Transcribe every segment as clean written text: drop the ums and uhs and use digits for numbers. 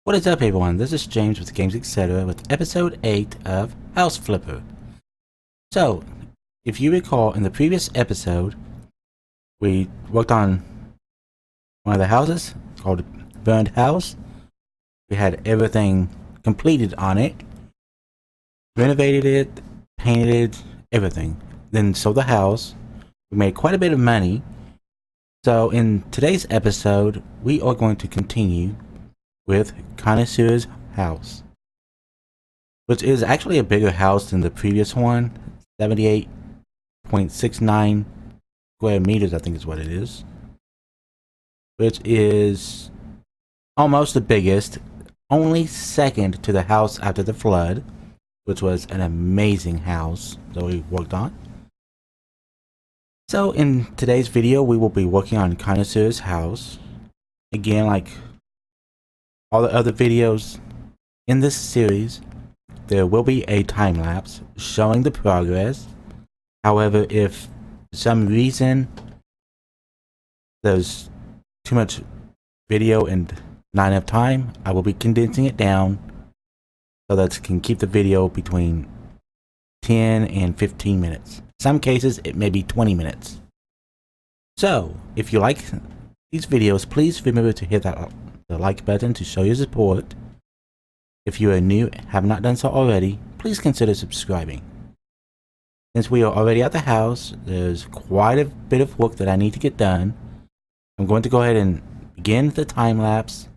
What is up, everyone? This is James with Games Etc. with episode 8 of House Flipper. So, if you recall, in the previous episode, we worked on one of the houses called Burned House. We had everything completed on it, renovated it, painted it, everything. Then sold the house. We made quite a bit of money. So, in today's episode, we are going to continue with Connoisseurs House, which is actually a bigger house than the previous one. 78.69 square meters, I think is what it is, which is almost the biggest, only second to the house after the flood, which was an amazing house that we worked on. So in today's video, we will be working on Connoisseurs House. Again, like all the other videos in this series, there will be a time lapse showing the progress. However, if for some reason there's too much video and not enough time, I will be condensing it down so that it can keep the video between 10 and 15 minutes. In some cases, it may be 20 minutes. So, if you like these videos, please remember to hit the like button to show your support. If you are new and have not done so already, please consider subscribing. Since we are already at the house, there's quite a bit of work that I need to get done. I'm going to go ahead and begin the time lapse.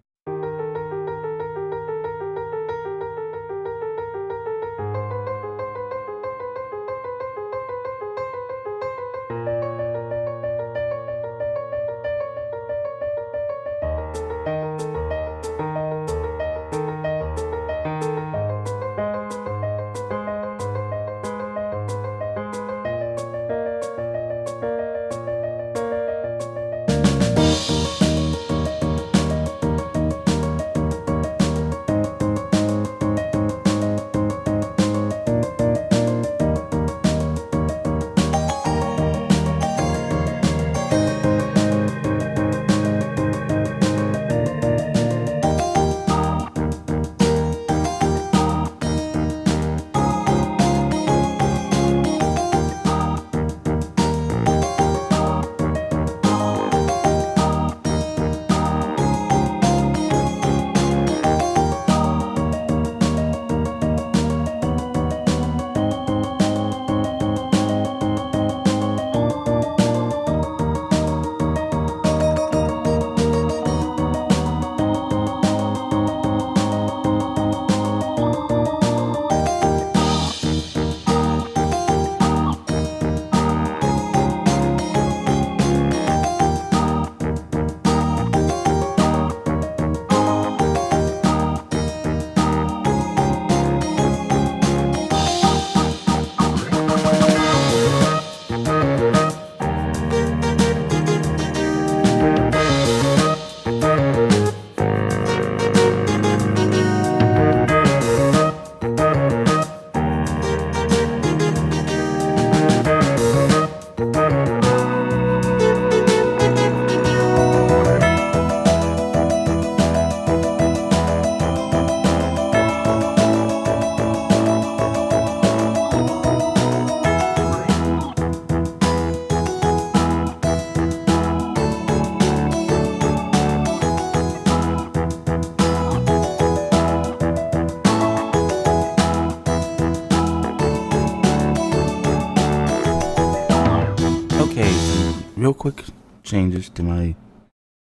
Okay, some real quick changes to my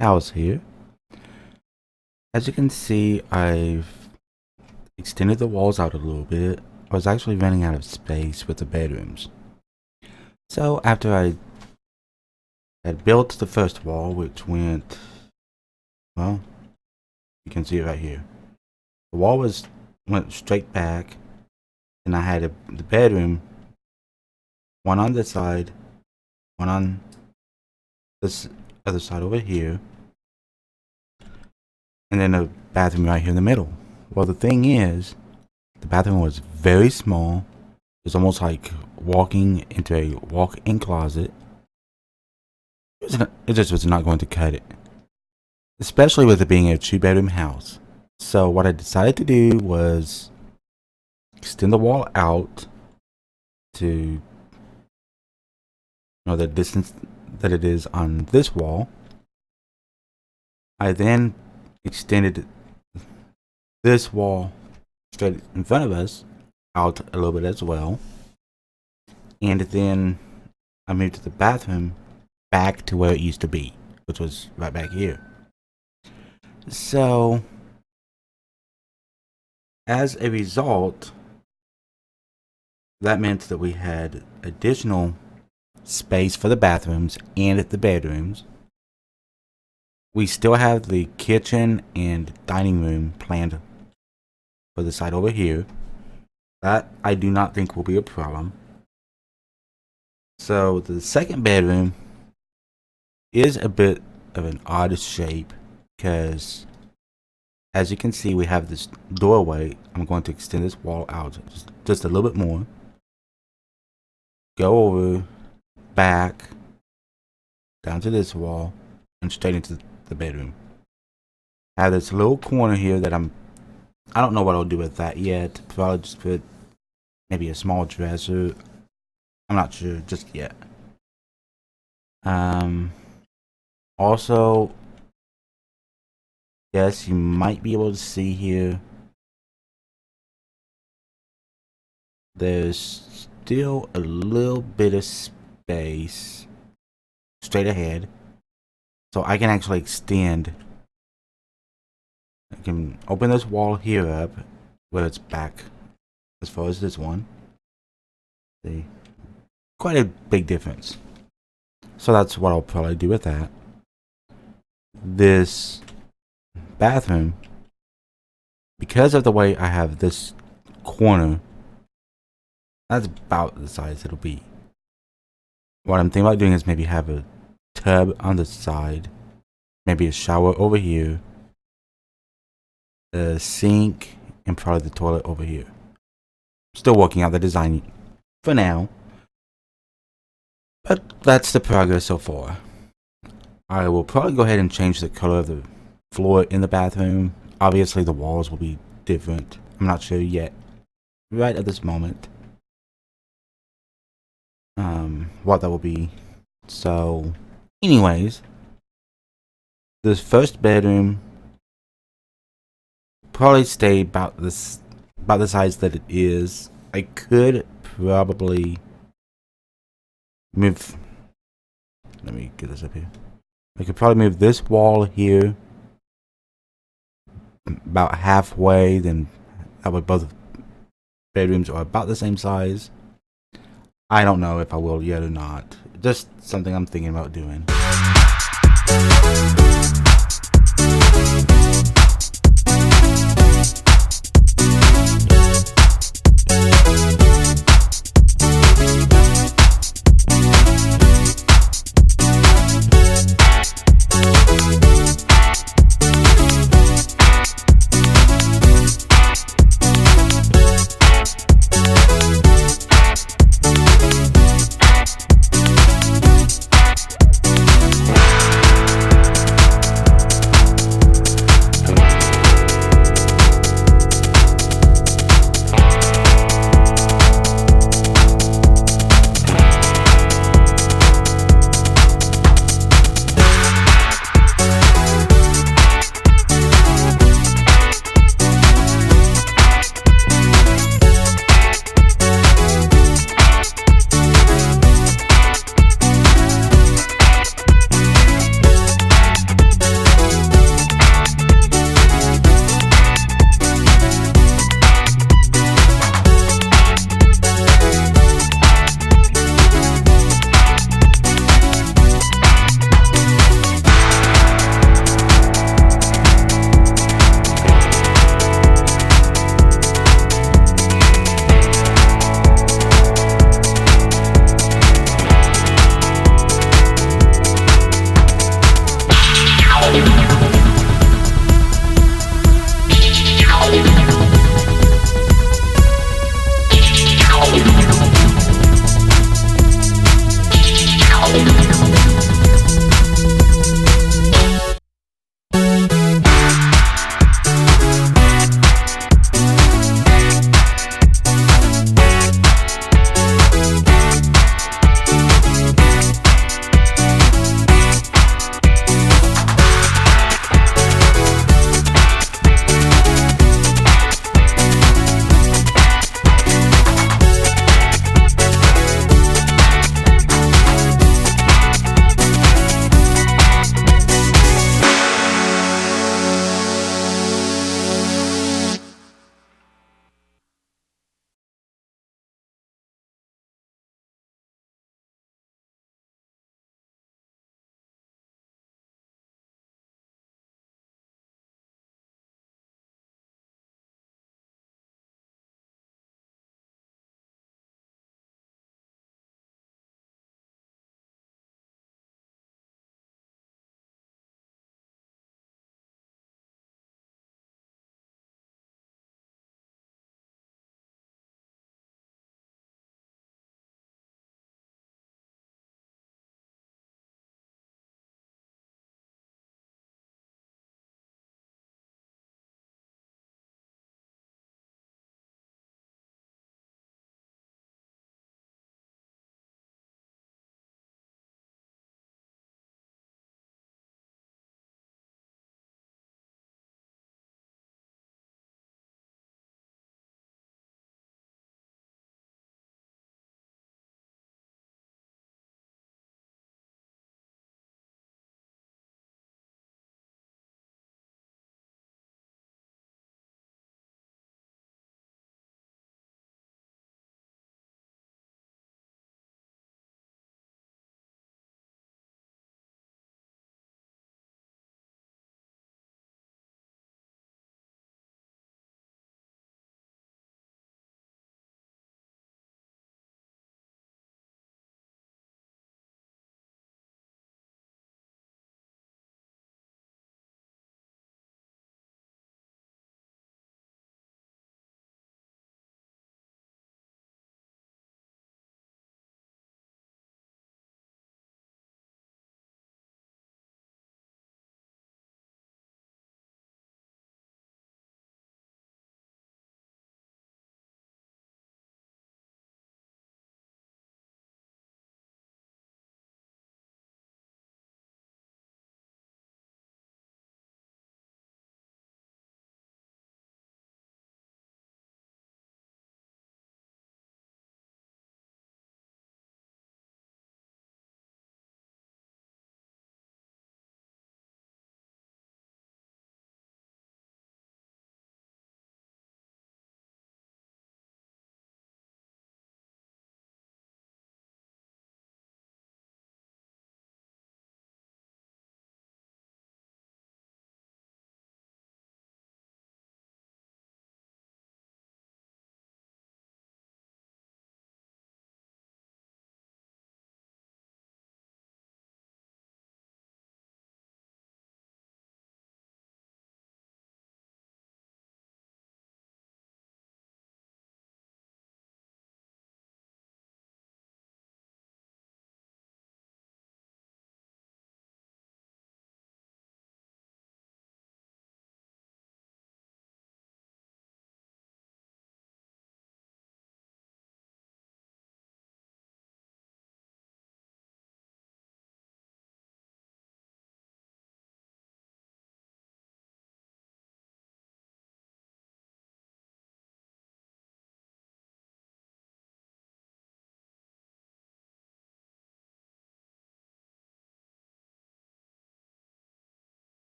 house here. As you can see, I've extended the walls out a little bit. I was actually running out of space with the bedrooms. So after I had built the first wall, which went, well, you can see it right here. The wall went straight back, and I had the bedroom, one on this side, one on this other side over here, and then a bathroom right here in the middle. Well, the thing is, the bathroom was very small. It was almost like walking into a walk-in closet. It just was not going to cut it, especially with it being a two-bedroom house. So what I decided to do was extend the wall out to the distance that it is on this wall. I then extended this wall straight in front of us out a little bit as well. And then I moved the bathroom back to where it used to be, which was right back here. So, as a result, that meant that we had additional space for the bathrooms and the bedrooms. We still have the kitchen and dining room planned for the side over here. That I do not think will be a problem. So the second bedroom is a bit of an odd shape because, as you can see, we have this doorway. I'm going to extend this wall out just a little bit more. Go over, back, down to this wall, and straight into the bedroom. I have this little corner here that I don't know what I'll do with that yet. Probably just put maybe a small dresser. I'm not sure just yet. Also, yes, you might be able to see here. There's still a little bit of space straight ahead. So I can actually extend. I can open this wall here up where it's back as far as this one. See? Quite a big difference. So that's what I'll probably do with that. This bathroom, because of the way I have this corner, that's about the size it'll be. What I'm thinking about doing is maybe have a tub on the side, maybe a shower over here, a sink, and probably the toilet over here. Still working out the design for now, but that's the progress so far. I will probably go ahead and change the color of the floor in the bathroom. Obviously the walls will be different. I'm not sure yet, right at this moment, what that will be. So anyways, this first bedroom probably stay about the size that it is. I could probably move. Let me get this up here. I could probably move this wall here about halfway. Then that way both bedrooms are about the same size. I don't know if I will yet or not. Just something I'm thinking about doing.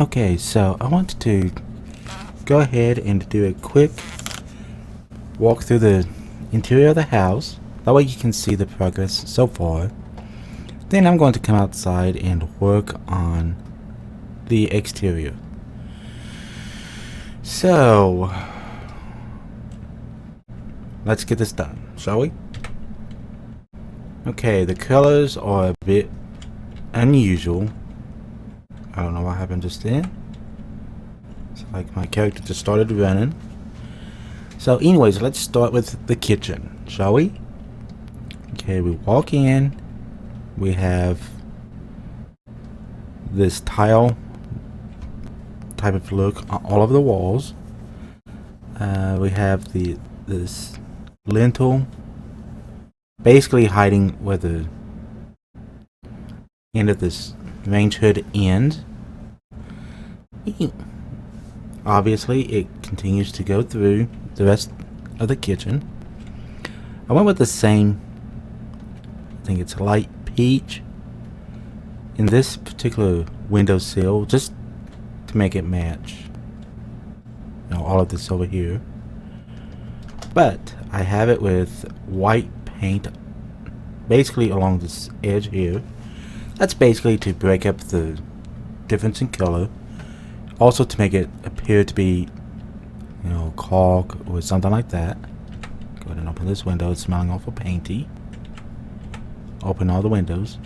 Okay, so I want to go ahead and do a quick walk through the interior of the house. That way you can see the progress so far. Then I'm going to come outside and work on the exterior. So, let's get this done, shall we? Okay, the colors are a bit unusual. I don't know what happened just then. It's like my character just started running. So anyways, let's start with the kitchen, shall we? Okay, we walk in. We have this tile type of look on all over the walls. We have this lintel basically hiding where the end of this range hood ends. Obviously, it continues to go through the rest of the kitchen. I went with the same, I think it's light peach in this particular windowsill, just to make it match, you know, all of this over here. But I have it with white paint basically along this edge here. That's basically to break up the difference in color, also to make it appear to be, you know, caulk or something like that. Go ahead and open this window. It's smelling awful painty. Open all the windows.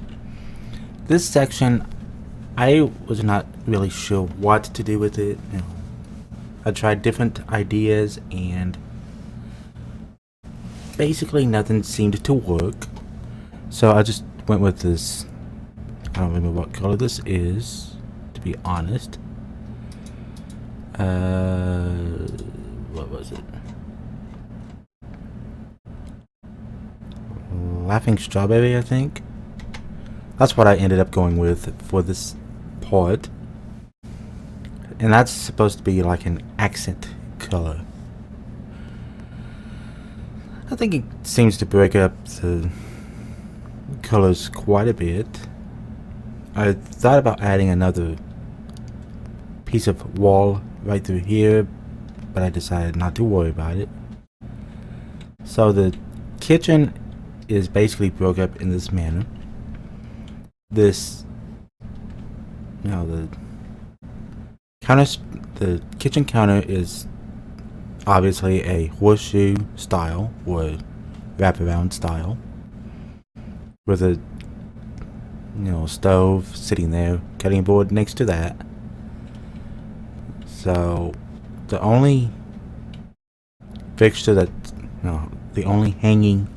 This section, I was not really sure what to do with it. You know, I tried different ideas and basically nothing seemed to work. So I just went with this. I don't remember what color this is, to be honest. What was it? Laughing Strawberry, I think. That's what I ended up going with for this part. And that's supposed to be like an accent color. I think it seems to break up the colors quite a bit. I thought about adding another piece of wall right through here, but I decided not to worry about it. So the kitchen is basically broke up in this manner. This, you know, the kitchen counter is obviously a horseshoe style or wraparound style, with a, you know, stove sitting there, cutting board next to that. So the only fixture that, you know, the only hanging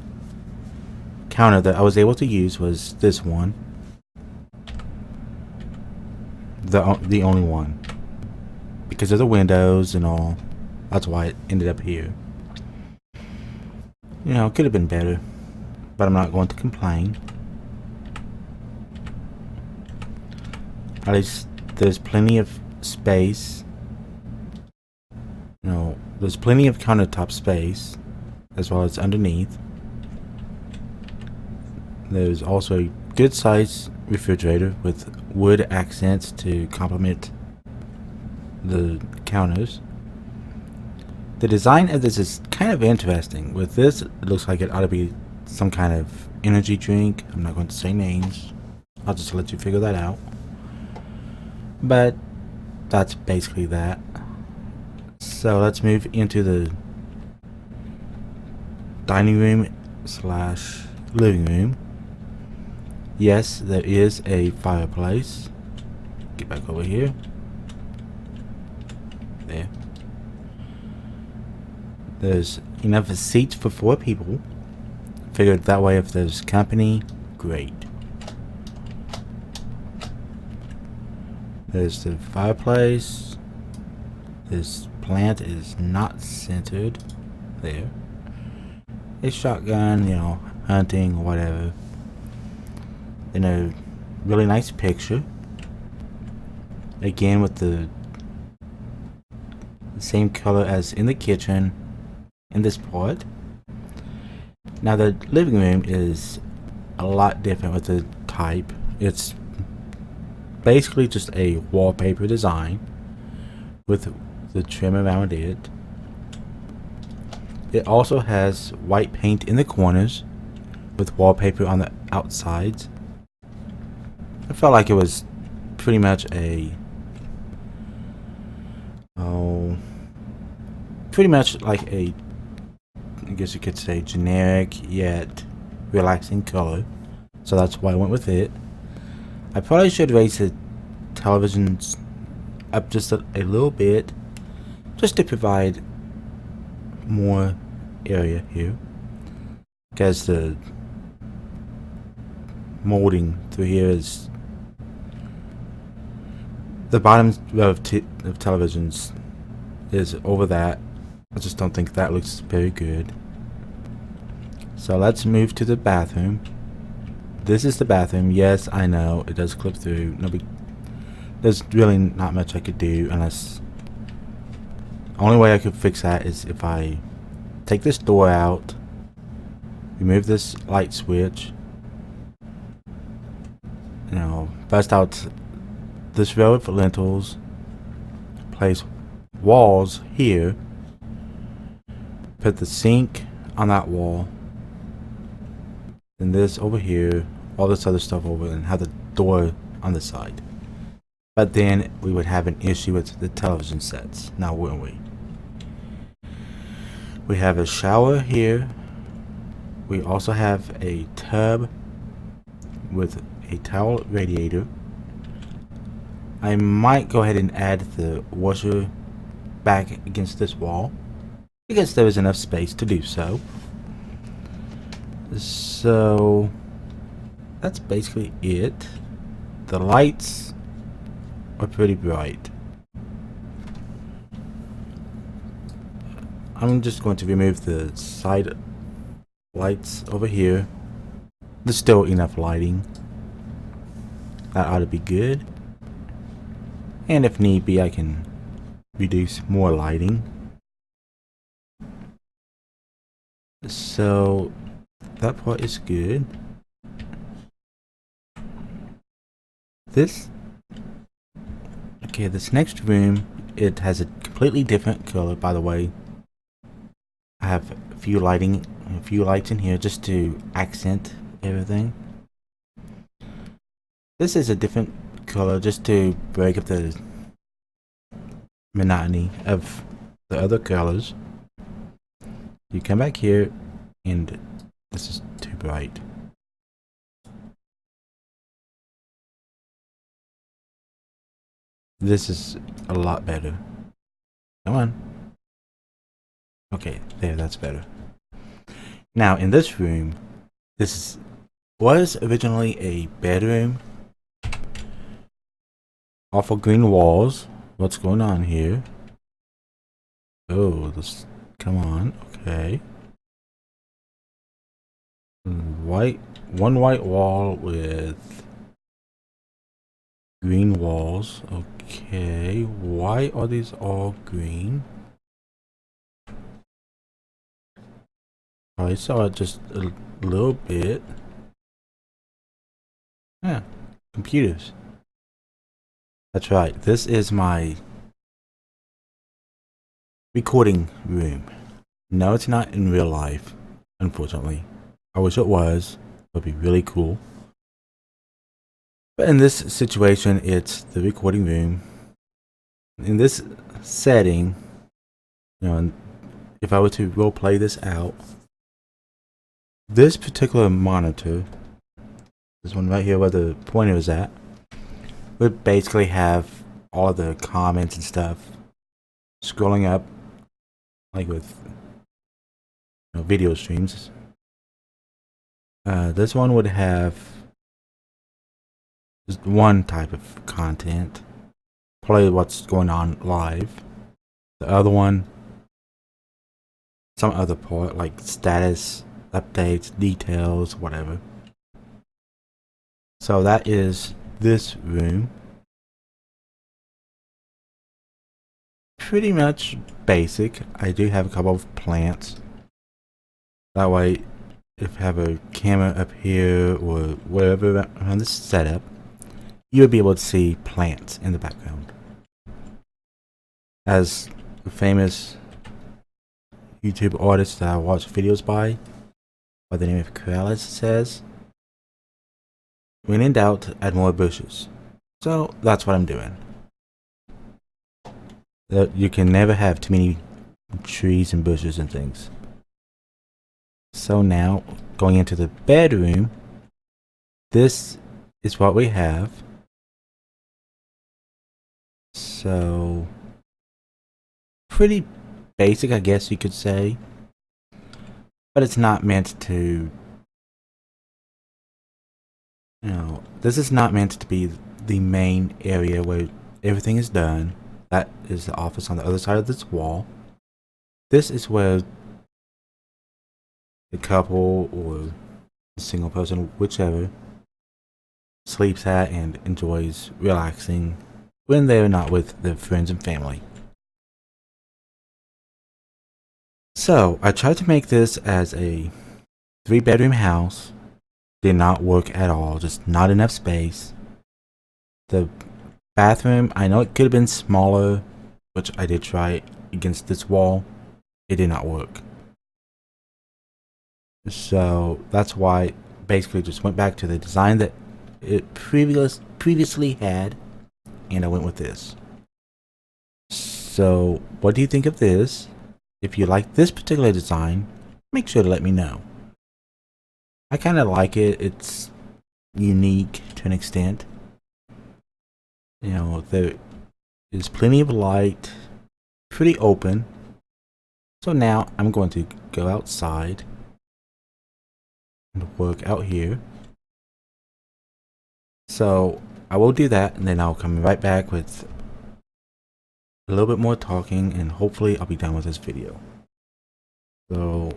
counter that I was able to use was this one. The only one, because of the windows and all. That's why it ended up here. You know, it could have been better, but I'm not going to complain. At least there's plenty of space. You know, there's plenty of countertop space, as well as underneath. There's also a good sized refrigerator with wood accents to complement the counters. The design of this is kind of interesting. With this, it looks like it ought to be some kind of energy drink. I'm not going to say names. I'll just let you figure that out. But that's basically that. So let's move into the dining room slash living room. Yes, there is a fireplace. Get back over here. There. There's enough seats for 4 people. Figured that way if there's company, great. There's the fireplace. This plant is not centered. There. A shotgun, you know, hunting or whatever. In a really nice picture. Again with the same color as in the kitchen in this part. Now the living room is a lot different with the type. It's basically just a wallpaper design with the trim around it. It also has white paint in the corners with wallpaper on the outsides. I felt like it was pretty much a I guess you could say generic yet relaxing color. So that's why I went with it. I probably should raise the televisions up just a little bit, just to provide more area here, because the molding through here is the bottom row of televisions is over that. I just don't think that looks very good. So let's move to the bathroom. This is the bathroom. Yes, I know it does clip through. There's really not much I could do unless. Only way I could fix that is if I take this door out, remove this light switch, bust out this row of lintels, place walls here, put the sink on that wall, and this over here, all this other stuff over, and have the door on the side. But then we would have an issue with the television sets, now wouldn't we? We have a shower here. We also have a tub with a towel radiator. I might go ahead and add the washer back against this wall because there is enough space to do so. So that's basically it. The lights are pretty bright. I'm just going to remove the side lights over here. There's still enough lighting. That ought to be good. And if need be, I can reduce more lighting. So that part is good. This next room, it has a completely different color, by the way. I have a few lights in here just to accent everything. This is a different color just to break up the monotony of the other colors. You come back here and this is too bright. This is a lot better. Come on. Okay, there, that's better. Now, in this room, was originally a bedroom. Awful green walls. What's going on here? Oh, come on, okay. One white wall with green walls. Okay, why are these all green? I saw it just a little bit. Yeah, computers. That's right, this is my recording room. No, it's not in real life, unfortunately. I wish it was. It would be really cool. But in this situation, it's the recording room. In this setting, if I were to role play this out, this particular monitor, this one right here where the pointer is at, would basically have all of the comments and stuff scrolling up, like with video streams. This one would have just one type of content, probably what's going on live. The other one, some other part like status, updates, details, whatever. So that is this room. Pretty much basic. I do have a couple of plants. That way, if I have a camera up here or wherever around this setup, you would be able to see plants in the background. As a famous YouTube artist that I watch videos by the name of Corrales says, when in doubt, add more bushes. So that's what I'm doing. You can never have too many trees and bushes and things. So now, going into the bedroom, this is what we have. So, pretty basic, I guess you could say. But it's not meant to, this is not meant to be the main area where everything is done. That is the office on the other side of this wall. This is where the couple or the single person, whichever, sleeps at and enjoys relaxing when they're not with their friends and family. So, I tried to make this as a 3-bedroom house. Did not work at all, just not enough space. The bathroom, I know it could have been smaller, which I did try against this wall. It did not work. So that's why basically just went back to the design that it previously had, and I went with this. So what do you think of this? If you like this particular design, make sure to let me know. I kind of like it. It's unique to an extent. There is plenty of light, pretty open. So now I'm going to go outside and work out here. So I will do that, and then I'll come right back with a little bit more talking, and hopefully I'll be done with this video. So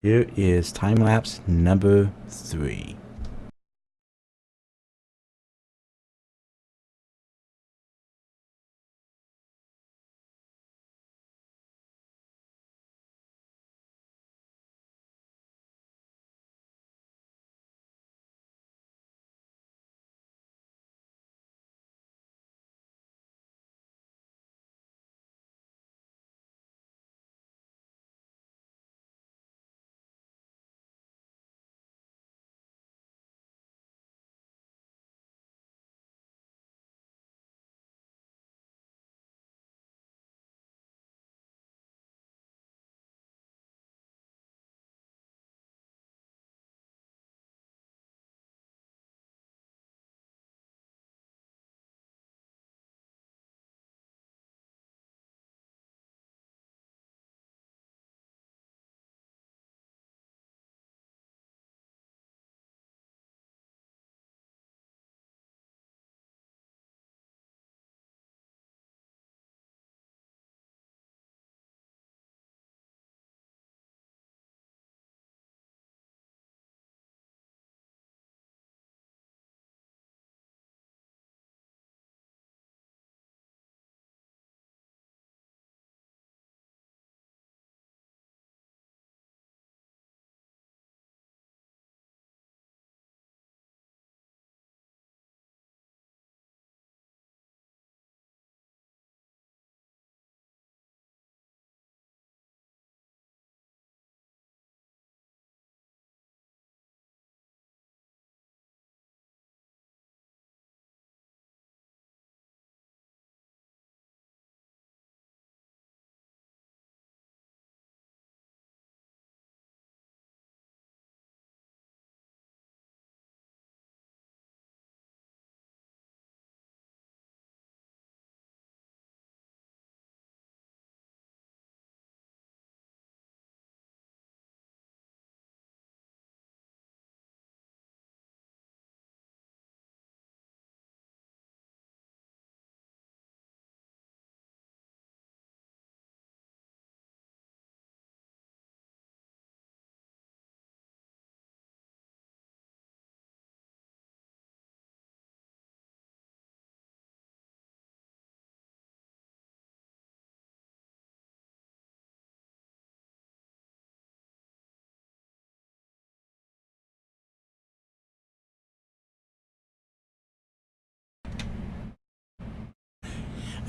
here is time lapse number 3.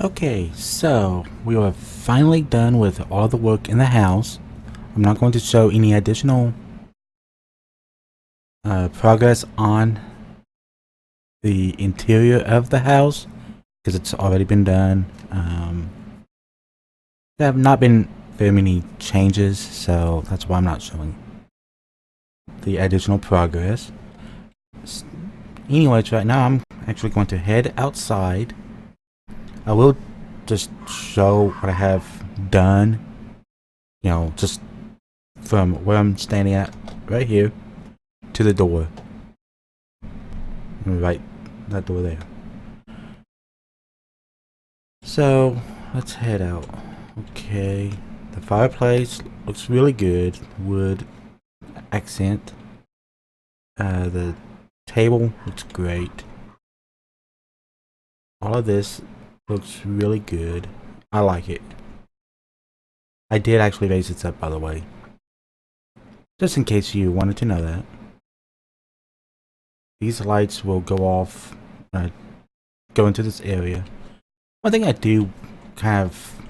Okay, so we are finally done with all the work in the house. I'm not going to show any additional progress on the interior of the house because it's already been done. There have not been very many changes, so that's why I'm not showing the additional progress. Anyways, right now I'm actually going to head outside. I will just show what I have done, just from where I'm standing at right here to the door. Right, that door there. So, let's head out. Okay, the fireplace looks really good. Wood accent. The table looks great. All of this looks really good. I like it. I did actually raise this up, by the way. Just in case you wanted to know that. These lights will go off, go into this area. One thing I do kind of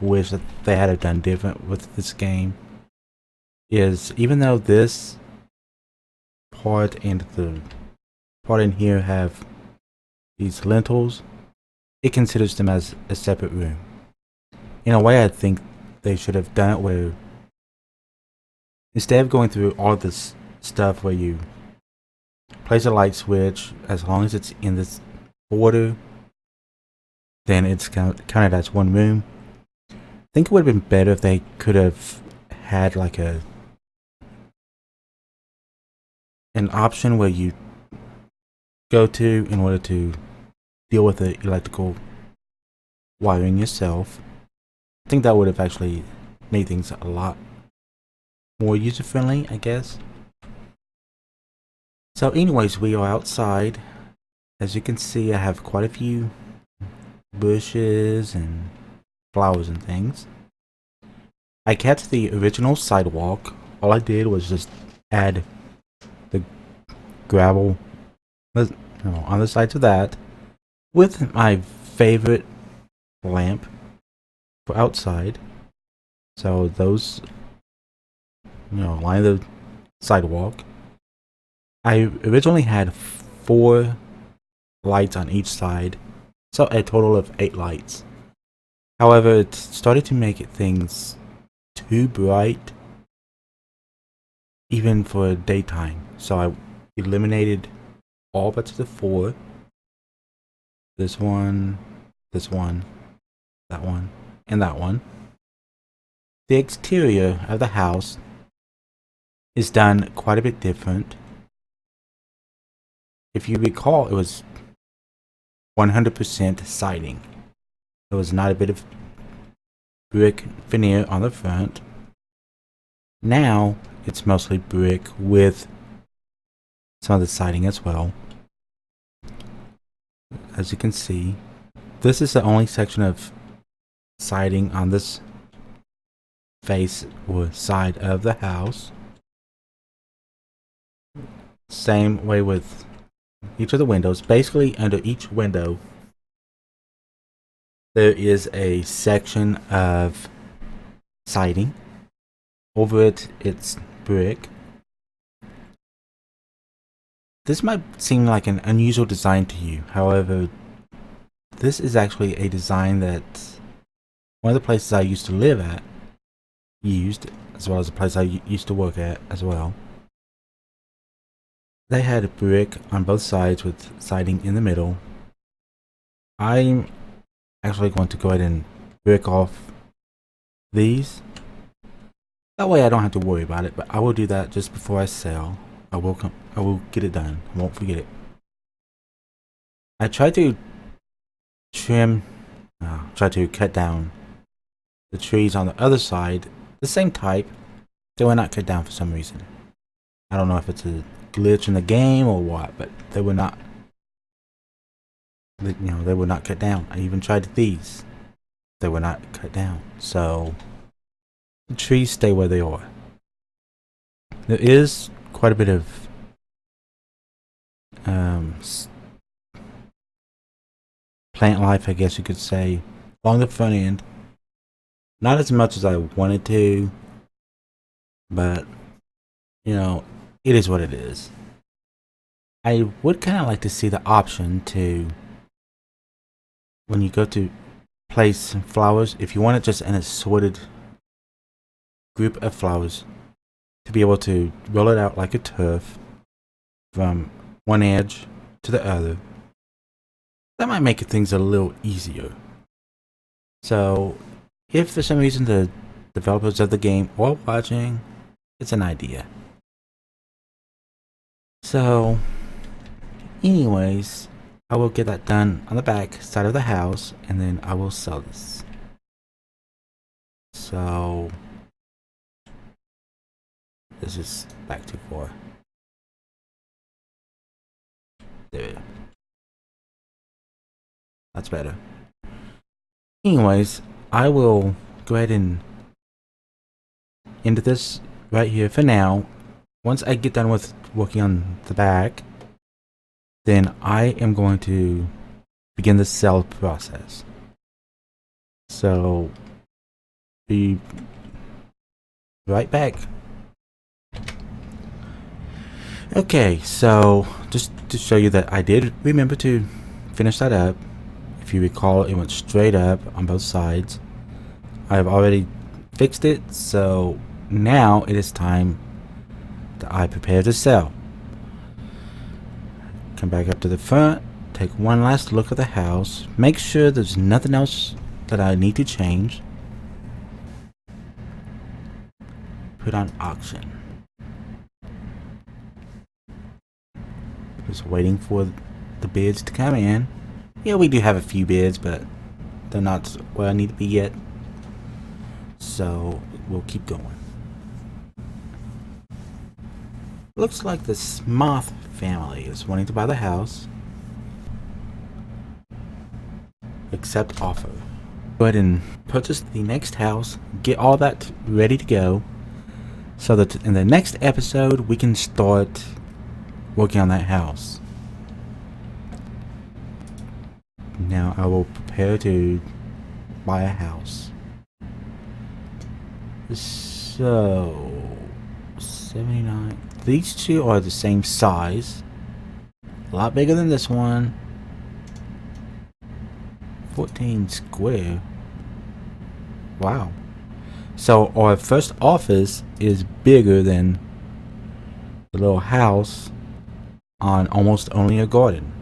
wish that they had done different with this game is, even though this part and the part in here have these lintels, it considers them as a separate room. In a way, I think they should have done it where, instead of going through all this stuff where you place a light switch, as long as it's in this order, then it's counted as one room. I think it would have been better if they could have had like an option where you go to in order to deal with the electrical wiring yourself. I think that would have actually made things a lot more user friendly, I guess. So anyways, we are outside. As you can see, I have quite a few bushes and flowers and things. I kept the original sidewalk. All I did was just add the gravel on the sides of that with my favorite lamp for outside. So those, line the sidewalk. I originally had 4 lights on each side, so a total of 8 lights. However, it started to make things too bright, even for daytime. So I eliminated all but the 4. This one, that one, and that one. The exterior of the house is done quite a bit different. If you recall, it was 100% siding. There was not a bit of brick veneer on the front. Now it's mostly brick with some of the siding as well. As you can see, this is the only section of siding on this face or side of the house. Same way with each of the windows. Basically, under each window there is a section of siding. Over it, it's brick. This might seem like an unusual design to you. However, this is actually a design that one of the places I used to live at used, as well as the place I used to work at as well. They had brick on both sides with siding in the middle. I'm actually going to go ahead and brick off these. That way I don't have to worry about it, but I will do that just before I sell. I will get it done. I won't forget it. I tried to cut down the trees on the other side, the same type. They were not cut down for some reason. I don't know if it's a glitch in the game or what, but they were not. They were not cut down. I even tried these. They were not cut down. So the trees stay where they are. There is quite a bit of plant life, I guess you could say, along the front end. Not as much as I wanted to, but you know, it is what it is. I would kind of like to see the option to, when you go to place flowers, if you want it just an assorted group of flowers, to be able to roll it out like a turf from one edge to the other. That might make things a little easier. So, if for some reason the developers of the game are watching, it's an idea. So, anyways, I will get that done on the back side of the house, and then I will sell this. So, this is back to 4. There. That's better. Anyways, I will go ahead and end this right here for now. Once I get done with working on the back, then I am going to begin the sell process. So, be right back. Okay, so just to show you that I did remember to finish that up. If you recall, it went straight up on both sides. I've already fixed it, so now it is time that I prepare to sell. Come back up to the front, take one last look at the house, make sure there's nothing else that I need to change. Put on auction. Just waiting for the bids to come in. Yeah, we do have a few bids, but they're not where I need to be yet. So we'll keep going. Looks like the Smoth family is wanting to buy the house. Accept offer. Go ahead and purchase the next house. Get all that ready to go, so that in the next episode we can start working on that house. Now I will prepare to buy a house. So 79. These two are the same size. A lot bigger than this one. 14 square. Wow. So our first office is bigger than the little house on almost only a garden.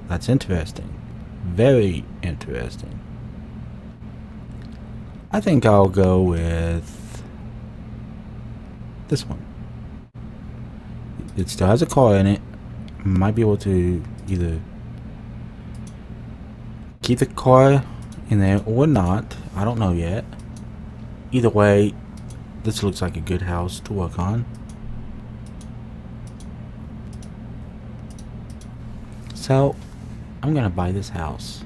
That's interesting. Very interesting. I think I'll go with this one. It still has a car in it. Might be able to either keep the car in there or not. I don't know yet. Either way, this looks like a good house to work on. So, I'm gonna buy this house.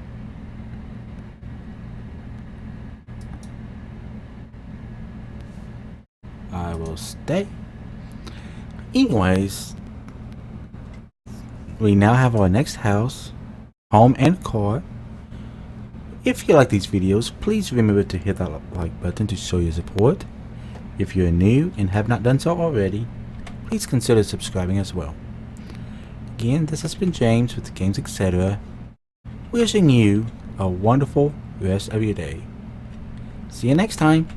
I will stay. Anyways, we now have our next house, home, and car. If you like these videos, please remember to hit that like button to show your support. If you're new and have not done so already, please consider subscribing as well. Again, this has been James with Games Etc. Wishing you a wonderful rest of your day. See you next time.